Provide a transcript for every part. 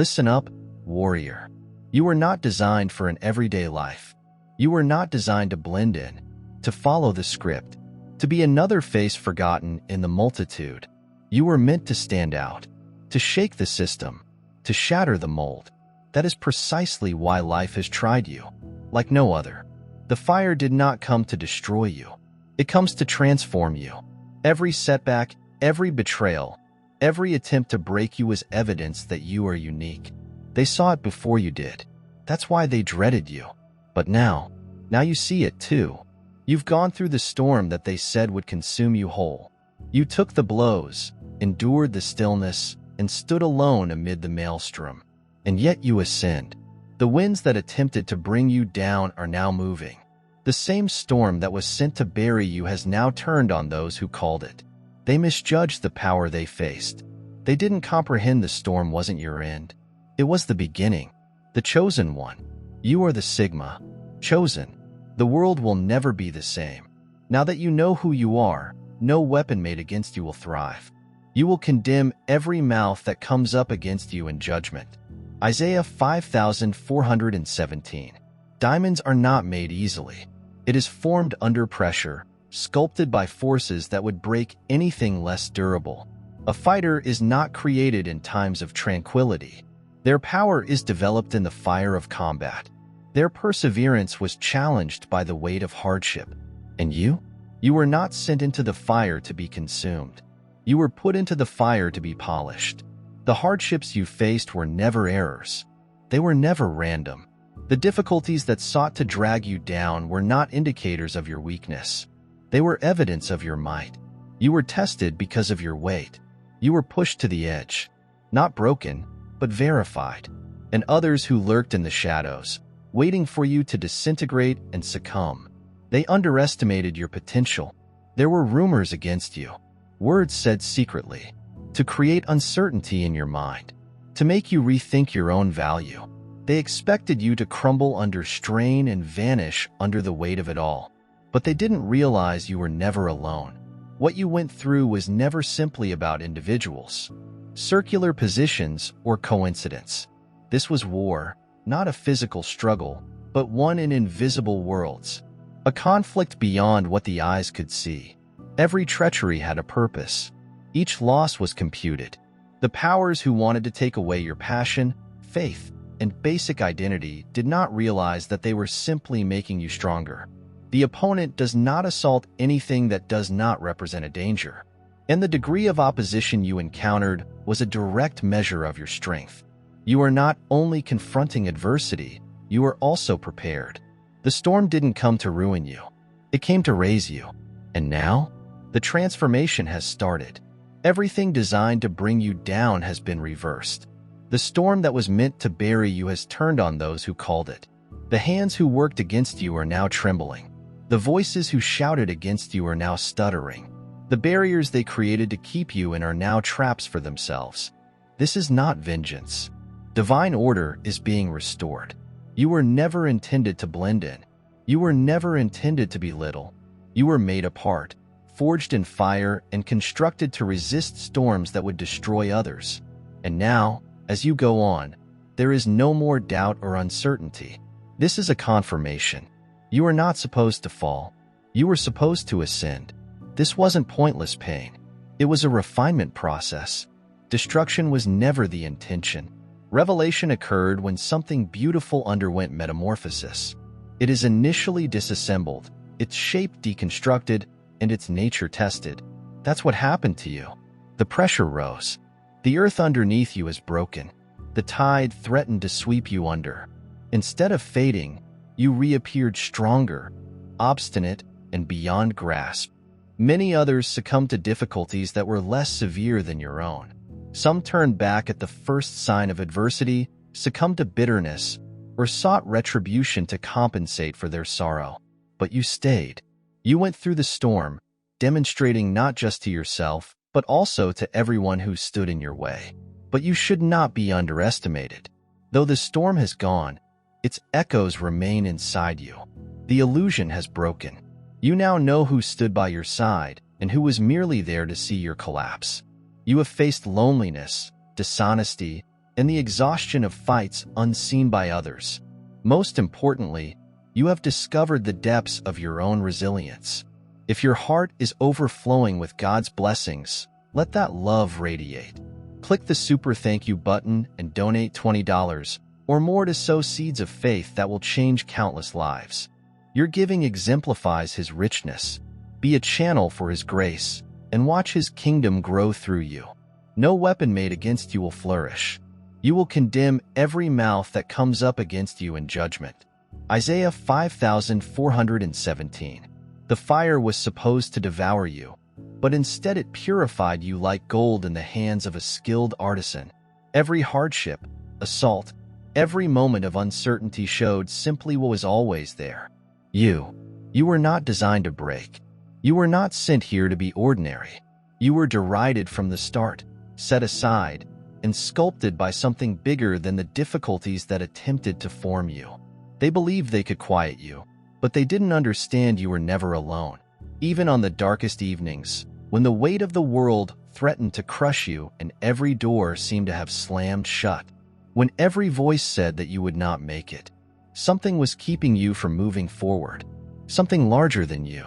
Listen up, warrior. You were not designed for an everyday life. You were not designed to blend in, to follow the script, to be another face forgotten in the multitude. You were meant to stand out, to shake the system, to shatter the mold. That is precisely why life has tried you, like no other. The fire did not come to destroy you. It comes to transform you. Every setback, every betrayal, every attempt to break you is evidence that you are unique. They saw it before you did. That's why they dreaded you. But now you see it too. You've gone through the storm that they said would consume you whole. You took the blows, endured the stillness, and stood alone amid the maelstrom. And yet you ascend. The winds that attempted to bring you down are now moving. The same storm that was sent to bury you has now turned on those who called it. They misjudged the power they faced. They didn't comprehend the storm wasn't your end. It was the beginning. The chosen one. You are the Sigma. Chosen. The world will never be the same. Now that you know who you are, no weapon made against you will thrive. You will condemn every mouth that comes up against you in judgment. Isaiah 5417. Diamonds are not made easily. It is formed under pressure, sculpted by forces that would break anything less durable. A fighter is not created in times of tranquility. Their power is developed in the fire of combat. Their perseverance was challenged by the weight of hardship. And you? You were not sent into the fire to be consumed. You were put into the fire to be polished. The hardships you faced were never errors. They were never random. The difficulties that sought to drag you down were not indicators of your weakness. They were evidence of your might. You were tested because of your weight. You were pushed to the edge. Not broken, but verified. And others who lurked in the shadows, waiting for you to disintegrate and succumb. They underestimated your potential. There were rumors against you. Words said secretly. To create uncertainty in your mind, to make you rethink your own value. They expected you to crumble under strain and vanish under the weight of it all. But they didn't realize you were never alone. What you went through was never simply about individuals, circular positions, or coincidence. This was war, not a physical struggle, but one in invisible worlds. A conflict beyond what the eyes could see. Every treachery had a purpose. Each loss was computed. The powers who wanted to take away your passion, faith, and basic identity did not realize that they were simply making you stronger. The opponent does not assault anything that does not represent a danger. And the degree of opposition you encountered was a direct measure of your strength. You are not only confronting adversity, you are also prepared. The storm didn't come to ruin you. It came to raise you. And now, the transformation has started. Everything designed to bring you down has been reversed. The storm that was meant to bury you has turned on those who called it. The hands who worked against you are now trembling. The voices who shouted against you are now stuttering. The barriers they created to keep you in are now traps for themselves. This is not vengeance. Divine order is being restored. You were never intended to blend in. You were never intended to be little. You were made apart, forged in fire, and constructed to resist storms that would destroy others. And now, as you go on, there is no more doubt or uncertainty. This is a confirmation. You are not supposed to fall. You were supposed to ascend. This wasn't pointless pain. It was a refinement process. Destruction was never the intention. Revelation occurred when something beautiful underwent metamorphosis. It is initially disassembled, its shape deconstructed, and its nature tested. That's what happened to you. The pressure rose. The earth underneath you is broken. The tide threatened to sweep you under. Instead of fading, you reappeared stronger, obstinate, and beyond grasp. Many others succumbed to difficulties that were less severe than your own. Some turned back at the first sign of adversity, succumbed to bitterness, or sought retribution to compensate for their sorrow. But you stayed. You went through the storm, demonstrating not just to yourself, but also to everyone who stood in your way. But you should not be underestimated. Though the storm has gone, its echoes remain inside you. The illusion has broken. You now know who stood by your side and who was merely there to see your collapse. You have faced loneliness, dishonesty, and the exhaustion of fights unseen by others. Most importantly, you have discovered the depths of your own resilience. If your heart is overflowing with God's blessings, let that love radiate. Click the super thank you button and donate $20 or more to sow seeds of faith that will change countless lives. Your giving exemplifies His richness. Be a channel for His grace and watch His kingdom grow through you. No weapon made against you will flourish. You will condemn every mouth that comes up against you in judgment. Isaiah 5417. The fire was supposed to devour you, but instead it purified you like gold in the hands of a skilled artisan. Every hardship, assault, every moment of uncertainty showed simply what was always there. You were not designed to break. You were not sent here to be ordinary. You were derided from the start, set aside, and sculpted by something bigger than the difficulties that attempted to form you. They believed they could quiet you, but they didn't understand you were never alone. Even on the darkest evenings, when the weight of the world threatened to crush you and every door seemed to have slammed shut, when every voice said that you would not make it, something was keeping you from moving forward, something larger than you,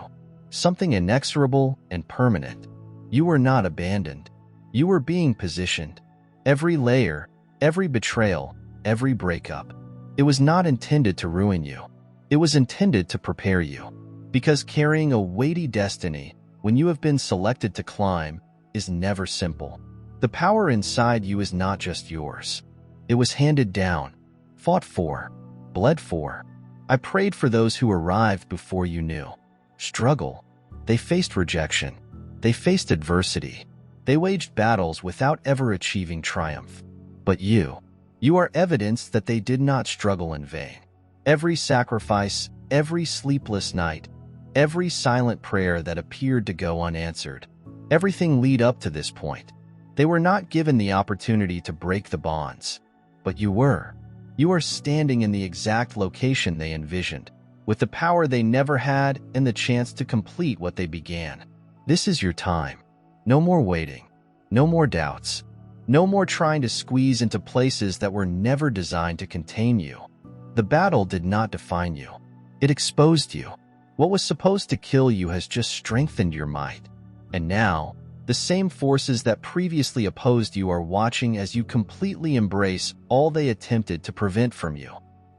something inexorable and permanent. You were not abandoned. You were being positioned. Every layer, every betrayal, every breakup, it was not intended to ruin you. It was intended to prepare you. Because carrying a weighty destiny, when you have been selected to climb, is never simple. The power inside you is not just yours. It was handed down, fought for, bled for. I prayed for those who arrived before you knew. Struggle. They faced rejection. They faced adversity. They waged battles without ever achieving triumph. But you are evidence that they did not struggle in vain. Every sacrifice, every sleepless night, every silent prayer that appeared to go unanswered, everything lead up to this point. They were not given the opportunity to break the bonds. But you were. You are standing in the exact location they envisioned, with the power they never had and the chance to complete what they began. This is your time. No more waiting. No more doubts. No more trying to squeeze into places that were never designed to contain you. The battle did not define you. It exposed you. What was supposed to kill you has just strengthened your might. And now, the same forces that previously opposed you are watching as you completely embrace all they attempted to prevent from you.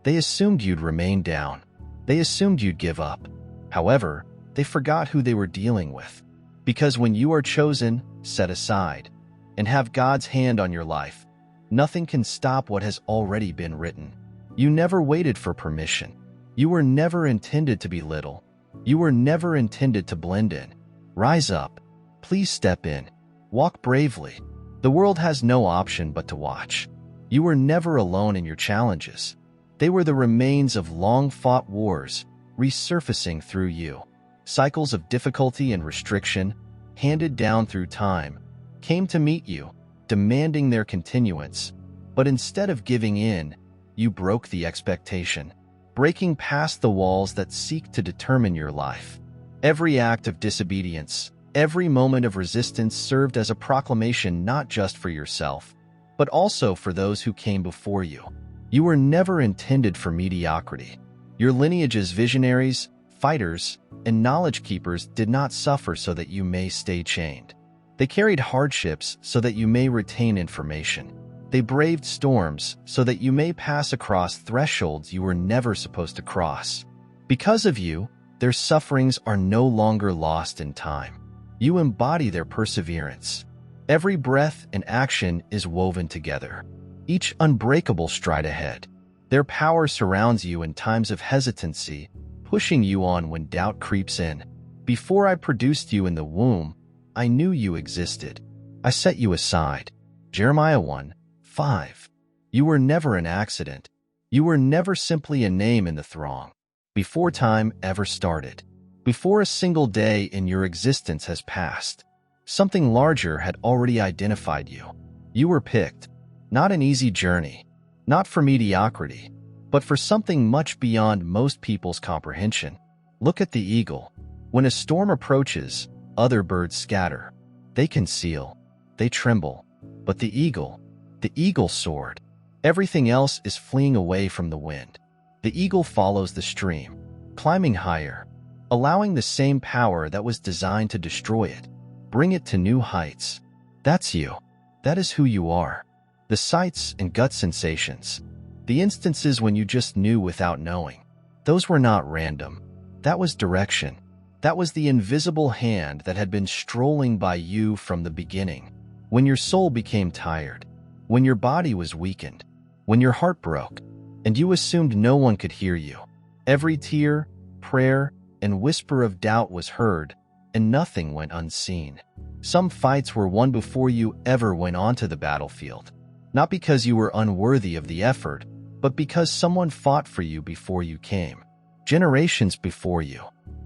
They assumed you'd remain down. They assumed you'd give up. However, they forgot who they were dealing with. Because when you are chosen, set aside, and have God's hand on your life, nothing can stop what has already been written. You never waited for permission. You were never intended to be little. You were never intended to blend in. Rise up. Please step in. Walk bravely. The world has no option but to watch. You were never alone in your challenges. They were the remains of long-fought wars, resurfacing through you. Cycles of difficulty and restriction, handed down through time, came to meet you, demanding their continuance. But instead of giving in, you broke the expectation, breaking past the walls that seek to determine your life. Every act of disobedience, every moment of resistance served as a proclamation not just for yourself, but also for those who came before you. You were never intended for mediocrity. Your lineage's visionaries, fighters, and knowledge keepers did not suffer so that you may stay chained. They carried hardships so that you may retain information. They braved storms so that you may pass across thresholds you were never supposed to cross. Because of you, their sufferings are no longer lost in time. You embody their perseverance. Every breath and action is woven together, each unbreakable stride ahead. Their power surrounds you in times of hesitancy, pushing you on when doubt creeps in. Before I produced you in the womb, I knew you existed. I set you aside. Jeremiah 1:5. You were never an accident. You were never simply a name in the throng. Before time ever started, before a single day in your existence has passed, something larger had already identified you. You were picked, not an easy journey, not for mediocrity, but for something much beyond most people's comprehension. Look at the eagle. When a storm approaches, other birds scatter. They conceal. They tremble. But the eagle, The eagle soared. Everything else is fleeing away from the wind. The eagle follows the stream, climbing higher, allowing the same power that was designed to destroy it, bring it to new heights. That's you. That is who you are. The sights and gut sensations, the instances when you just knew without knowing, those were not random. That was direction. That was the invisible hand that had been strolling by you from the beginning. When your soul became tired, when your body was weakened, when your heart broke, and you assumed no one could hear you. Every tear, prayer, and whisper of doubt was heard, and nothing went unseen. Some fights were won before you ever went onto the battlefield. Not because you were unworthy of the effort, but because someone fought for you before you came. Generations before you.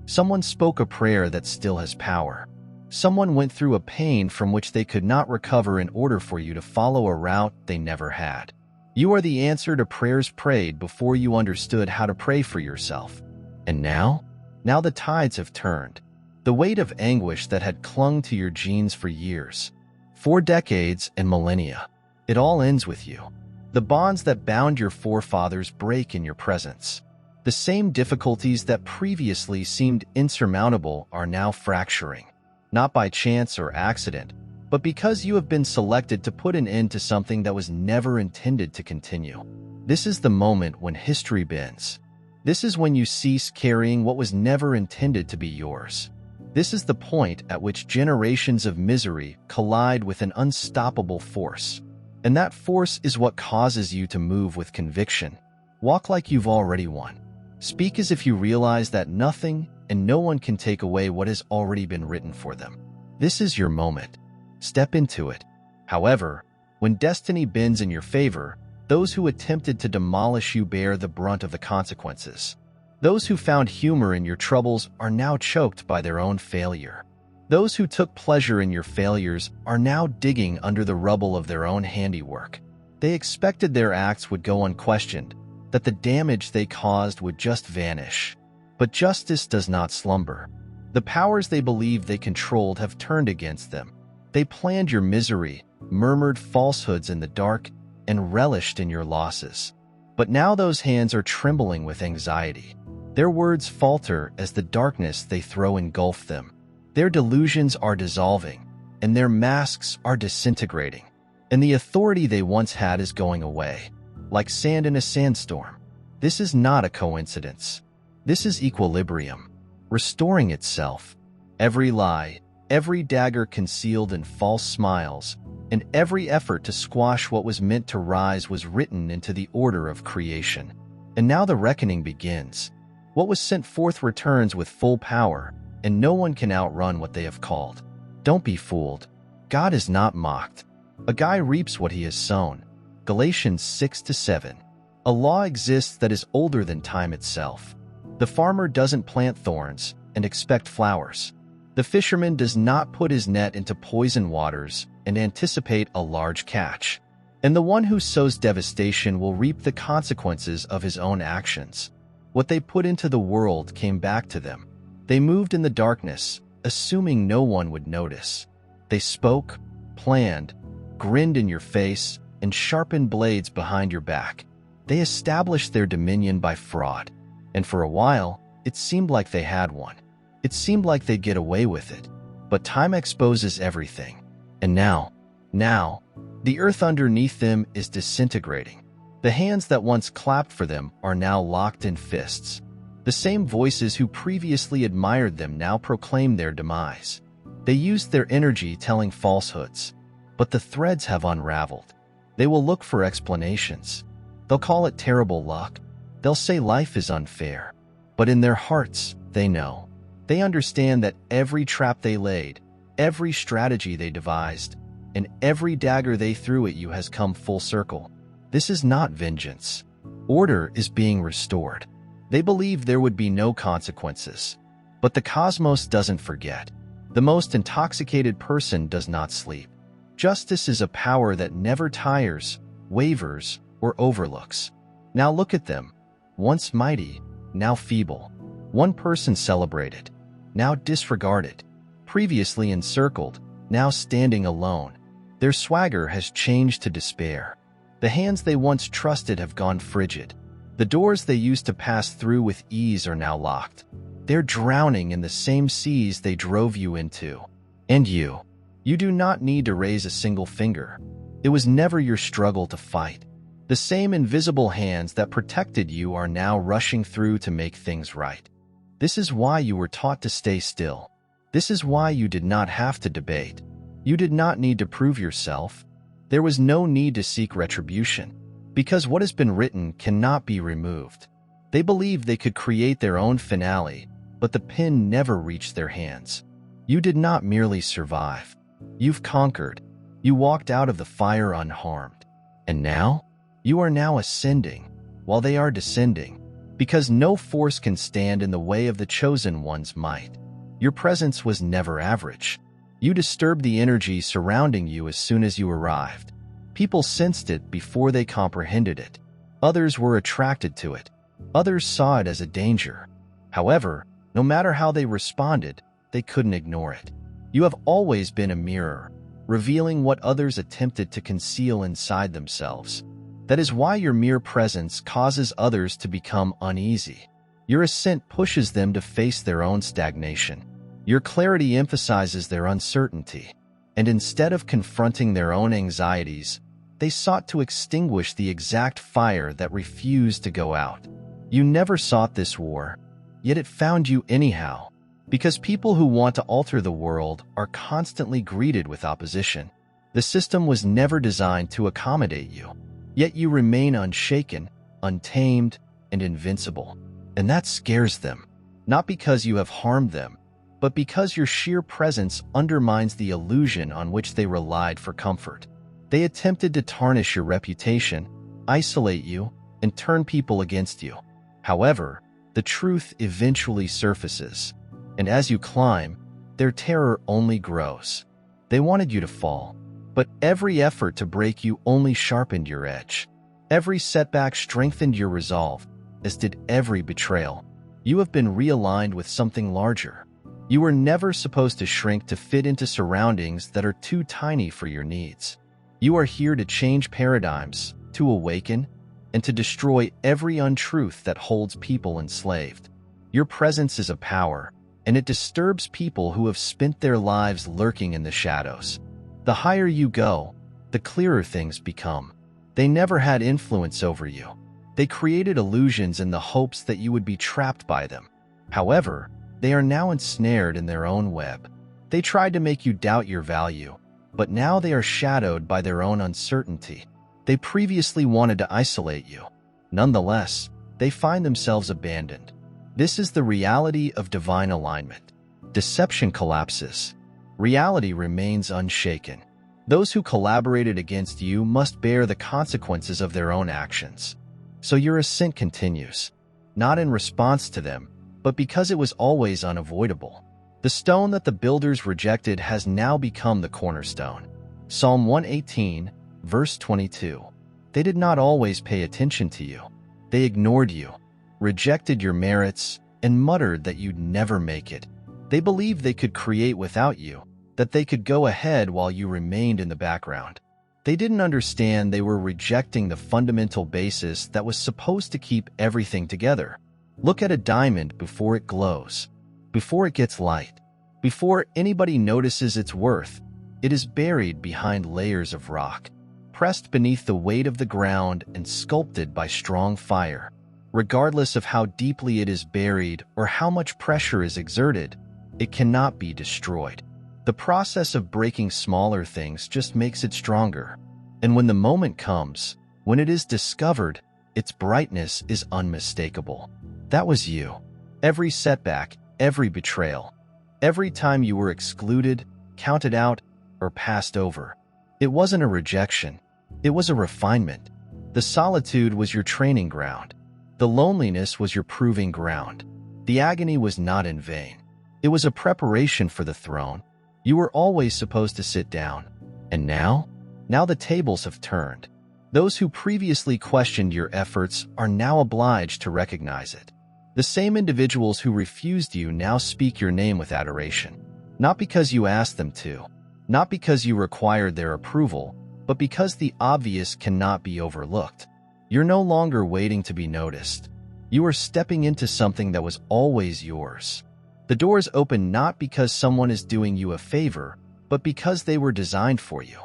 Someone spoke a prayer that still has power. Someone went through a pain from which they could not recover in order for you to follow a route they never had. You are the answer to prayers prayed before you understood how to pray for yourself. And now? Now the tides have turned. The weight of anguish that had clung to your genes for years, 4 decades and millennia. It all ends with you. The bonds that bound your forefathers break in your presence. The same difficulties that previously seemed insurmountable are now fracturing. Not by chance or accident, but because you have been selected to put an end to something that was never intended to continue. This is the moment when history bends. This is when you cease carrying what was never intended to be yours. This is the point at which generations of misery collide with an unstoppable force. And that force is what causes you to move with conviction. Walk like you've already won. Speak as if you realize that nothing and no one can take away what has already been written for them. This is your moment. Step into it. However, when destiny bends in your favor, those who attempted to demolish you bear the brunt of the consequences. Those who found humor in your troubles are now choked by their own failure. Those who took pleasure in your failures are now digging under the rubble of their own handiwork. They expected their acts would go unquestioned, that the damage they caused would just vanish. But justice does not slumber. The powers they believed they controlled have turned against them. They planned your misery, murmured falsehoods in the dark, and relished in your losses. But now those hands are trembling with anxiety. Their words falter as the darkness they throw engulf them. Their delusions are dissolving, and their masks are disintegrating. And the authority they once had is going away, like sand in a sandstorm. This is not a coincidence. This is equilibrium, restoring itself. Every lie, every dagger concealed in false smiles, and every effort to squash what was meant to rise was written into the order of creation. And now the reckoning begins. What was sent forth returns with full power, and no one can outrun what they have called. Don't be fooled. God is not mocked. A guy reaps what he has sown. Galatians 6-7. A law exists that is older than time itself. The farmer doesn't plant thorns and expect flowers. The fisherman does not put his net into poison waters and anticipate a large catch. And the one who sows devastation will reap the consequences of his own actions. What they put into the world came back to them. They moved in the darkness, assuming no one would notice. They spoke, planned, grinned in your face, and sharpened blades behind your back. They established their dominion by fraud. And for a while, it seemed like they had one. It seemed like they'd get away with it. But time exposes everything. And now, the earth underneath them is disintegrating. The hands that once clapped for them are now locked in fists. The same voices who previously admired them now proclaim their demise. They used their energy telling falsehoods, but the threads have unraveled. They will look for explanations. They'll call it terrible luck. They'll say life is unfair. But in their hearts, they know. They understand that every trap they laid, every strategy they devised, and every dagger they threw at you has come full circle. This is not vengeance. Order is being restored. They believed there would be no consequences. But the cosmos doesn't forget. The most intoxicated person does not sleep. Justice is a power that never tires, wavers, or overlooks. Now look at them. Once mighty, now feeble. One person celebrated, now disregarded. Previously encircled, now standing alone. Their swagger has changed to despair. The hands they once trusted have gone frigid. The doors they used to pass through with ease are now locked. They're drowning in the same seas they drove you into. And you do not need to raise a single finger. It was never your struggle to fight. The same invisible hands that protected you are now rushing through to make things right. This is why you were taught to stay still. This is why you did not have to debate. You did not need to prove yourself. There was no need to seek retribution, because what has been written cannot be removed. They believed they could create their own finale, but the pen never reached their hands. You did not merely survive. You've conquered. You walked out of the fire unharmed. And now? You are now ascending, while they are descending, because no force can stand in the way of the chosen one's might. Your presence was never average. You disturbed the energy surrounding you as soon as you arrived. People sensed it before they comprehended it. Others were attracted to it. Others saw it as a danger. However, no matter how they responded, they couldn't ignore it. You have always been a mirror, revealing what others attempted to conceal inside themselves. That is why your mere presence causes others to become uneasy. Your ascent pushes them to face their own stagnation. Your clarity emphasizes their uncertainty, and instead of confronting their own anxieties, they sought to extinguish the exact fire that refused to go out. You never sought this war, yet it found you anyhow, because people who want to alter the world are constantly greeted with opposition. The system was never designed to accommodate you, yet you remain unshaken, untamed, and invincible. And that scares them, not because you have harmed them, but because your sheer presence undermines the illusion on which they relied for comfort. They attempted to tarnish your reputation, isolate you, and turn people against you. However, the truth eventually surfaces, and as you climb, their terror only grows. They wanted you to fall, but every effort to break you only sharpened your edge. Every setback strengthened your resolve, as did every betrayal. You have been realigned with something larger. You were never supposed to shrink to fit into surroundings that are too tiny for your needs. You are here to change paradigms, to awaken, and to destroy every untruth that holds people enslaved. Your presence is a power, and it disturbs people who have spent their lives lurking in the shadows. The higher you go, the clearer things become. They never had influence over you. They created illusions in the hopes that you would be trapped by them. However, they are now ensnared in their own web. They tried to make you doubt your value, but now they are shadowed by their own uncertainty. They previously wanted to isolate you. Nonetheless, they find themselves abandoned. This is the reality of divine alignment. Deception collapses. Reality remains unshaken. Those who collaborated against you must bear the consequences of their own actions. So your ascent continues, not in response to them, but because it was always unavoidable. The stone that the builders rejected has now become the cornerstone. Psalm 118, verse 22. They did not always pay attention to you. They ignored you, rejected your merits, and muttered that you'd never make it. They believed they could create without you, that they could go ahead while you remained in the background. They didn't understand they were rejecting the fundamental basis that was supposed to keep everything together. Look at a diamond before it glows, before it gets light, before anybody notices its worth. It is buried behind layers of rock, pressed beneath the weight of the ground and sculpted by strong fire. Regardless of how deeply it is buried or how much pressure is exerted, it cannot be destroyed. The process of breaking smaller things just makes it stronger. And when the moment comes, when it is discovered, its brightness is unmistakable. That was you. Every setback, every betrayal, every time you were excluded, counted out, or passed over. It wasn't a rejection. It was a refinement. The solitude was your training ground. The loneliness was your proving ground. The agony was not in vain. It was a preparation for the throne. You were always supposed to sit down. And now? Now the tables have turned. Those who previously questioned your efforts are now obliged to recognize it. The same individuals who refused you now speak your name with adoration, not because you asked them to, Not because you required their approval, but because the obvious cannot be overlooked. You're no longer waiting to be noticed. You are stepping into something that was always yours. The doors open not because someone is doing you a favor, but because they were designed for you.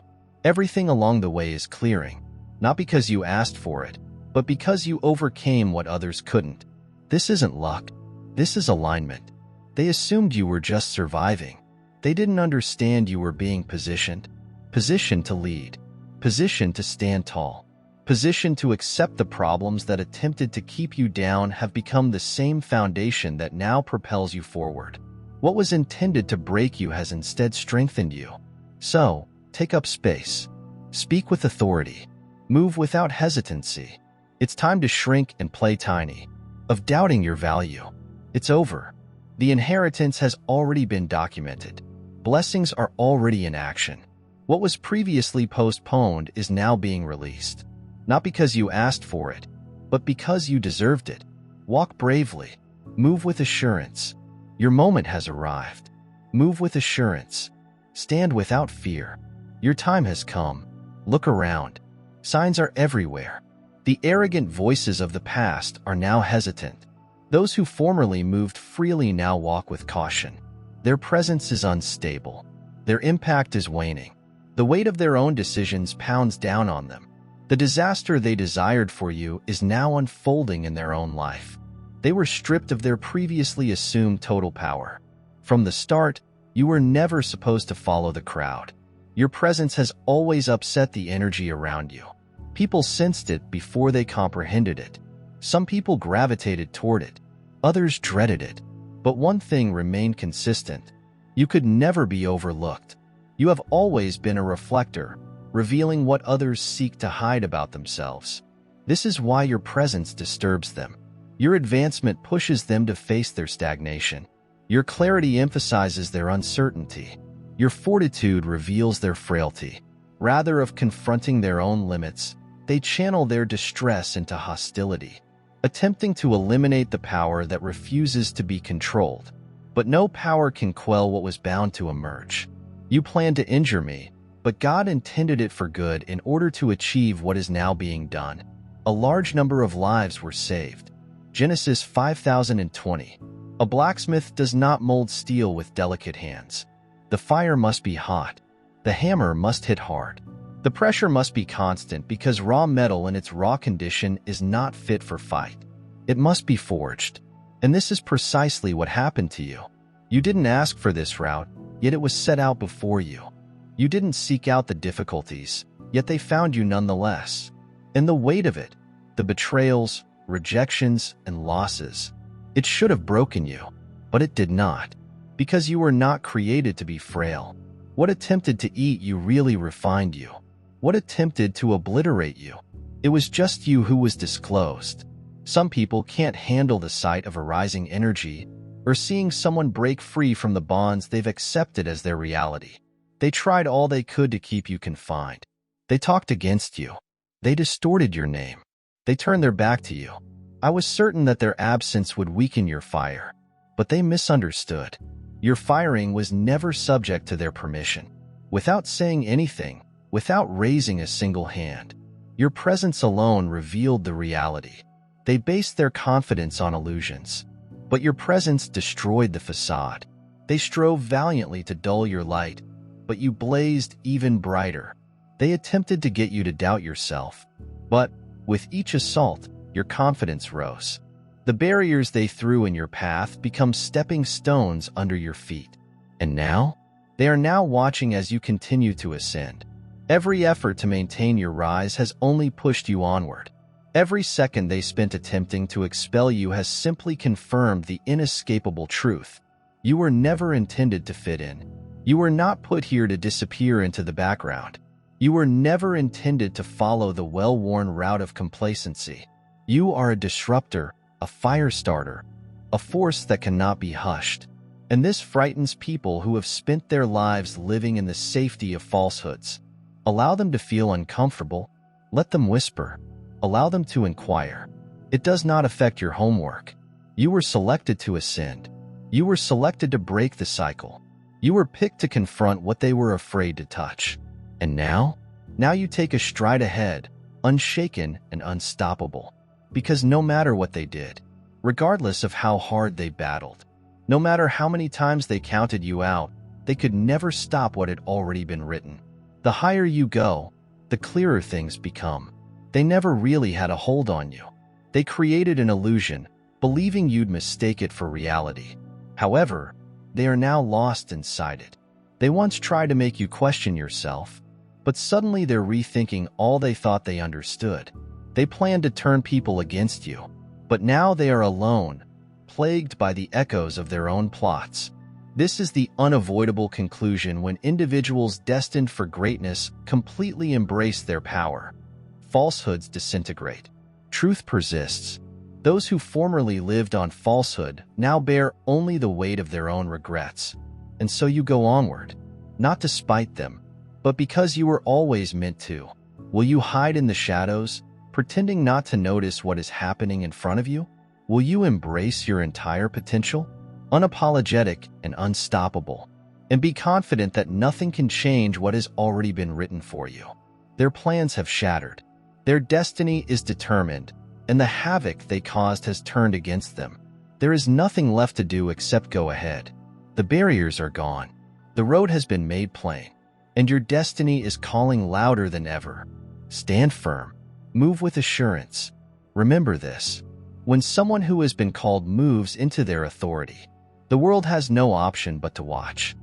Everything along the way is clearing, not because you asked for it, but because you overcame what others couldn't. This isn't luck. This is alignment. They assumed you were just surviving. They didn't understand you were being positioned. Positioned to lead. Positioned to stand tall. Positioned to accept the problems that attempted to keep you down have become the same foundation that now propels you forward. What was intended to break you has instead strengthened you. So, take up space. Speak with authority. Move without hesitancy. It's time to shrink and play tiny. Of doubting your value. It's over. The inheritance has already been documented. Blessings are already in action. What was previously postponed is now being released. Not because you asked for it, but because you deserved it. Walk bravely. Move with assurance. Your moment has arrived. Move with assurance. Stand without fear. Your time has come. Look around. Signs are everywhere. The arrogant voices of the past are now hesitant. Those who formerly moved freely now walk with caution. Their presence is unstable. Their impact is waning. The weight of their own decisions pounds down on them. The disaster they desired for you is now unfolding in their own life. They were stripped of their previously assumed total power. From the start, you were never supposed to follow the crowd. Your presence has always upset the energy around you. People sensed it before they comprehended it. Some people gravitated toward it. Others dreaded it. But one thing remained consistent. You could never be overlooked. You have always been a reflector, revealing what others seek to hide about themselves. This is why your presence disturbs them. Your advancement pushes them to face their stagnation. Your clarity emphasizes their uncertainty. Your fortitude reveals their frailty. Rather of confronting their own limits, they channel their distress into hostility, attempting to eliminate the power that refuses to be controlled. But no power can quell what was bound to emerge. You planned to injure me, but God intended it for good in order to achieve what is now being done. A large number of lives were saved. Genesis 5020. A blacksmith does not mold steel with delicate hands. The fire must be hot. The hammer must hit hard. The pressure must be constant because raw metal in its raw condition is not fit for fight. It must be forged. And this is precisely what happened to you. You didn't ask for this route, yet it was set out before you. You didn't seek out the difficulties, yet they found you nonetheless. And the weight of it, the betrayals, rejections, and losses, it should have broken you, but it did not, because you were not created to be frail. What attempted to eat you really refined you. What attempted to obliterate you? It was just you who was disclosed. Some people can't handle the sight of a rising energy or seeing someone break free from the bonds they've accepted as their reality. They tried all they could to keep you confined. They talked against you. They distorted your name. They turned their back to you. I was certain that their absence would weaken your fire, but they misunderstood. Your firing was never subject to their permission. Without saying anything, without raising a single hand, your presence alone revealed the reality. They based their confidence on illusions, but your presence destroyed the facade. They strove valiantly to dull your light, but you blazed even brighter. They attempted to get you to doubt yourself, but with each assault, your confidence rose. The barriers they threw in your path become stepping stones under your feet. And now? They are now watching as you continue to ascend. Every effort to maintain your rise has only pushed you onward. Every second they spent attempting to expel you has simply confirmed the inescapable truth. You were never intended to fit in. You were not put here to disappear into the background. You were never intended to follow the well-worn route of complacency. You are a disruptor, a fire starter, a force that cannot be hushed. And this frightens people who have spent their lives living in the safety of falsehoods. Allow them to feel uncomfortable. Let them whisper. Allow them to inquire. It does not affect your homework. You were selected to ascend. You were selected to break the cycle. You were picked to confront what they were afraid to touch. And now? Now you take a stride ahead, unshaken and unstoppable. Because no matter what they did, regardless of how hard they battled, no matter how many times they counted you out, they could never stop what had already been written. The higher you go, the clearer things become. They never really had a hold on you. They created an illusion, believing you'd mistake it for reality. However, they are now lost inside it. They once tried to make you question yourself, but suddenly they're rethinking all they thought they understood. They planned to turn people against you, but now they are alone, plagued by the echoes of their own plots. This is the unavoidable conclusion when individuals destined for greatness completely embrace their power. Falsehoods disintegrate. Truth persists. Those who formerly lived on falsehood now bear only the weight of their own regrets. And so you go onward, not to spite them, but because you were always meant to. Will you hide in the shadows, pretending not to notice what is happening in front of you? Will you embrace your entire potential, unapologetic and unstoppable, and be confident that nothing can change what has already been written for you? Their plans have shattered. Their destiny is determined, and the havoc they caused has turned against them. There is nothing left to do except go ahead. The barriers are gone. The road has been made plain, and your destiny is calling louder than ever. Stand firm. Move with assurance. Remember this. When someone who has been called moves into their authority, the world has no option but to watch.